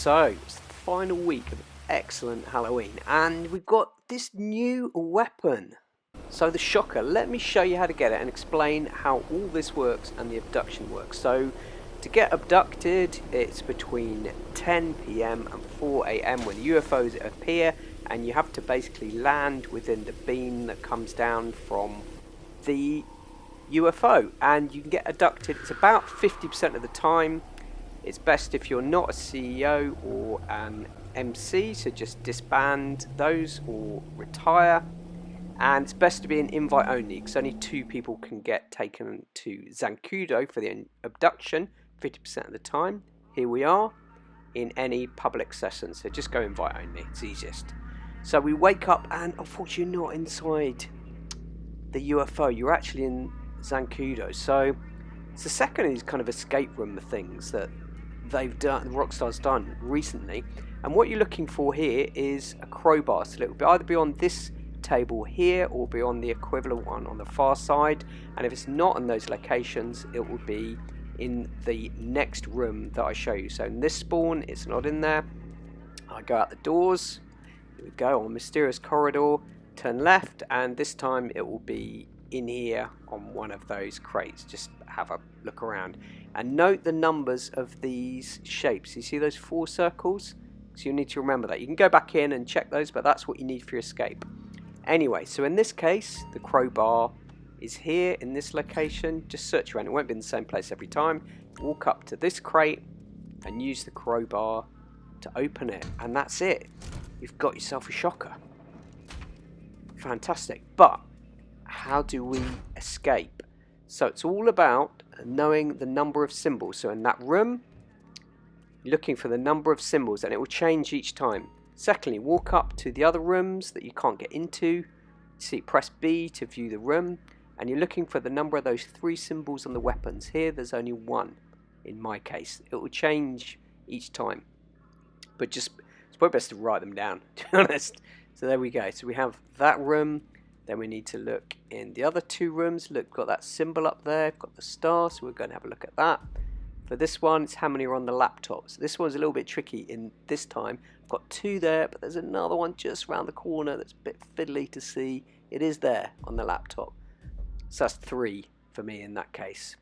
So, it's the final week of excellent Halloween, and we've got this new weapon. So the shocker, let me show you how to get it and explain how all this works and the abduction works. So, to get abducted, it's between 10 PM and 4 AM when the UFOs appear, and you have to basically land within the beam that comes down from the UFO, and you can get abducted. It's about 50% of the time. It's best if you're not a CEO or an MC, so just disband those or retire. And it's best to be an invite only, because only 2 people can get taken to Zancudo for the abduction 50% of the time. Here we are in any public session, so just go invite only, it's easiest. So we wake up and unfortunately you're not inside the UFO, you're actually in Zancudo. So it's the second of these kind of escape room things that they've done, Rockstar's done recently, and what you're looking for here is a crowbar. So it will either be on this table here or be on the equivalent one on the far side, and if it's not in those locations it will be in the next room that I show you. So in this spawn it's not in there. I go out the doors, here we go, on mysterious corridor, turn left, and this time it will be in here on one of those crates. Just have a look around and note the numbers of these shapes. You see those 4 circles? So you need to remember that. You can go back in and check those, but that's what you need for your escape. Anyway, so in this case the crowbar is here in this location. Just search around, it won't be in the same place every time. Walk up to this crate and use the crowbar to open it, and that's it. You've got yourself a shocker. Fantastic. But how do we escape? So it's all about knowing the number of symbols. So in that room, looking for the number of symbols, and it will change each time. Secondly, walk up to the other rooms that you can't get into. See, press B to view the room, and you're looking for the number of those 3 symbols on the weapons. Here there's only 1 in my case. It will change each time, but just it's probably best to write them down, to be honest. So there we go. So we have that room. Then we need to look in the other 2 rooms. Look, got that symbol up there, got the star, so we're going to have a look at that. For this one, it's how many are on the laptop. So this one's a little bit tricky in this time. I've got 2 there, but there's another one just around the corner that's a bit fiddly to see. It is there on the laptop. So that's 3 for me in that case.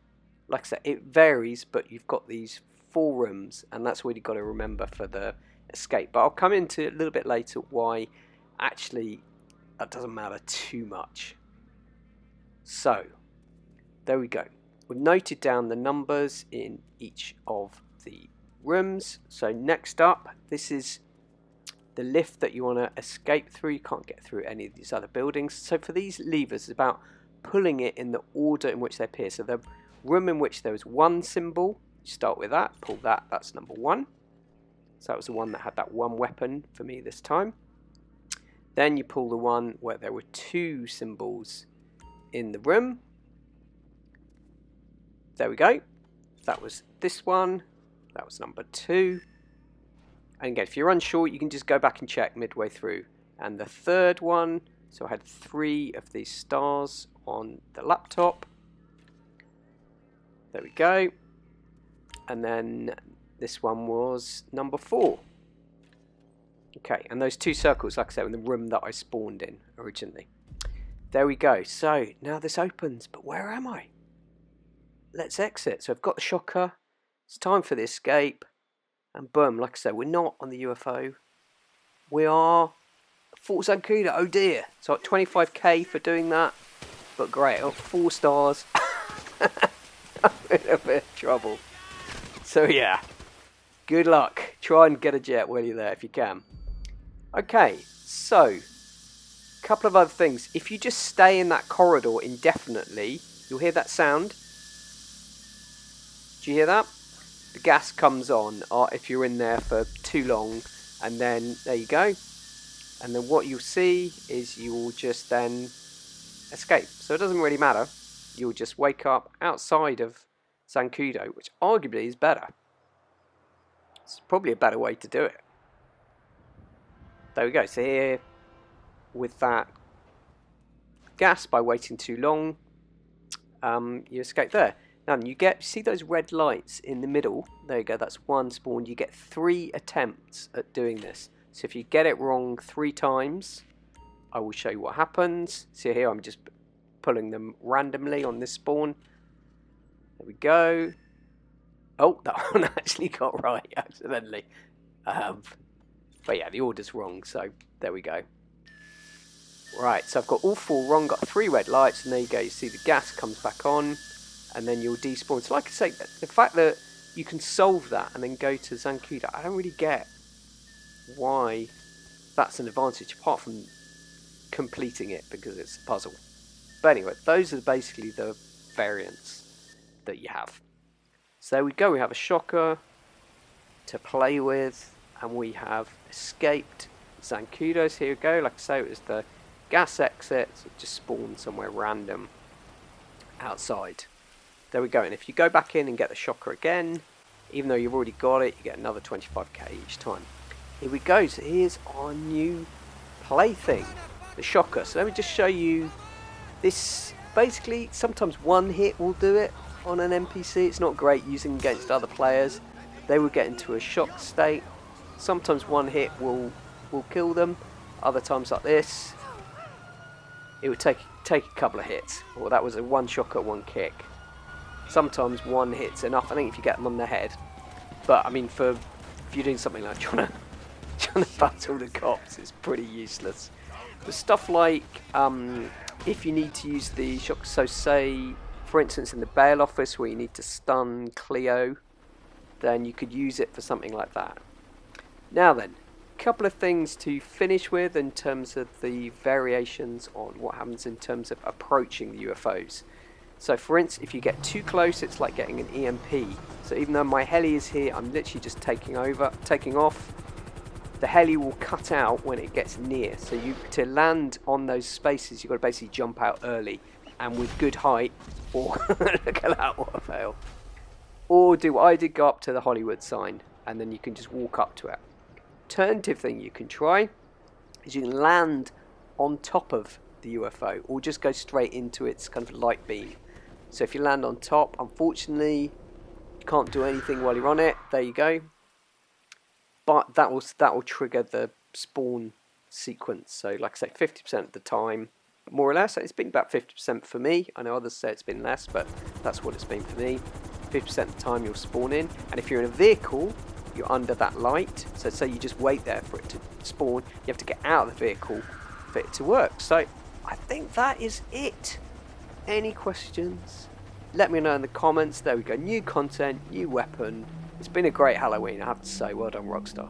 Like I said, it varies, but you've got these 4 rooms, and that's what you've got to remember for the escape. But I'll come into a little bit later why actually that doesn't matter too much. So there we go. We've noted down the numbers in each of the rooms. So next up, this is the lift that you want to escape through. You can't get through any of these other buildings. So for these levers, it's about pulling it in the order in which they appear. So the room in which there was 1 symbol, you start with that, pull that, that's number 1. So that was the one that had that 1 weapon for me this time. Then you pull the one where there were 2 symbols in the room. There we go. That was this one. That was number 2. And again, if you're unsure, you can just go back and check midway through. And the 3rd one, so I had 3 of these stars on the laptop. There we go. And then this one was number 4. Okay, and those 2 circles, like I said, in the room that I spawned in originally. There we go. So now this opens, but where am I? Let's exit. So I've got the shocker. It's time for the escape. And boom, like I said, we're not on the UFO. We are Fort Zancudo. Oh dear. So at 25k for doing that. But great. Oh, 4 stars. I'm in a bit of trouble. So yeah. Good luck. Try and get a jet while you're there if you can. Okay, so a couple of other things. If you just stay in that corridor indefinitely, you'll hear that sound. Do you hear that? The gas comes on if you're in there for too long, and then there you go. And then what you'll see is you will just then escape. So it doesn't really matter. You'll just wake up outside of Zancudo, which arguably is better. It's probably a better way to do it. There we go. So here, with that gas, by waiting too long, you escape there. Now you see those red lights in the middle? There you go, that's one spawn. You get 3 attempts at doing this. So if you get it wrong 3 times, I will show you what happens. See here, I'm just pulling them randomly on this spawn. There we go. Oh, that one actually got right accidentally. But yeah, the order's wrong, so there we go. Right, so I've got all 4 wrong, got 3 red lights, and there you go. You see the gas comes back on, and then you'll despawn. So like I say, the fact that you can solve that and then go to Zancudo, I don't really get why that's an advantage, apart from completing it because it's a puzzle. But anyway, those are basically the variants that you have. So there we go, we have a shocker to play with, and we have escaped Zancudos. Here we go, like I say, it was the gas exit, so it just spawned somewhere random outside. There we go, and if you go back in and get the shocker again, even though you've already got it, you get another 25k each time. Here we go, so here's our new plaything, the shocker. So let me just show you this. Basically, sometimes one hit will do it on an NPC. It's not great using against other players. They will get into a shock state. Sometimes one hit will kill them. Other times like this, it would take a couple of hits. Well, that was a 1 shocker, 1 kick. Sometimes 1 hit's enough, I think, if you get them on the head. But I mean, if you're doing something like trying to battle the cops, it's pretty useless. But stuff like if you need to use the shock, so say for instance in the bail office where you need to stun Cleo, then you could use it for something like that. Now then, a couple of things to finish with in terms of the variations on what happens in terms of approaching the UFOs. So for instance, if you get too close, it's like getting an EMP. So even though my heli is here, I'm literally just taking off. The heli will cut out when it gets near. So to land on those spaces, you've got to basically jump out early and with good height, or look at that, what a fail. Or do what I did, go up to the Hollywood sign, and then you can just walk up to it. Alternative thing you can try is you can land on top of the UFO, or just go straight into its kind of light beam. So if you land on top, unfortunately, you can't do anything while you're on it. There you go. But that will trigger the spawn sequence. So like I say, 50% of the time, more or less. It's been about 50% for me. I know others say it's been less, but that's what it's been for me. 50% of the time you'll spawn in. And if you're in a vehicle, you're under that light. So say you just wait there for it to spawn. You have to get out of the vehicle for it to work. So I think that is it. Any questions? Let me know in the comments. There we go. New content, new weapon. It's been a great Halloween, I have to say. Well done, Rockstar.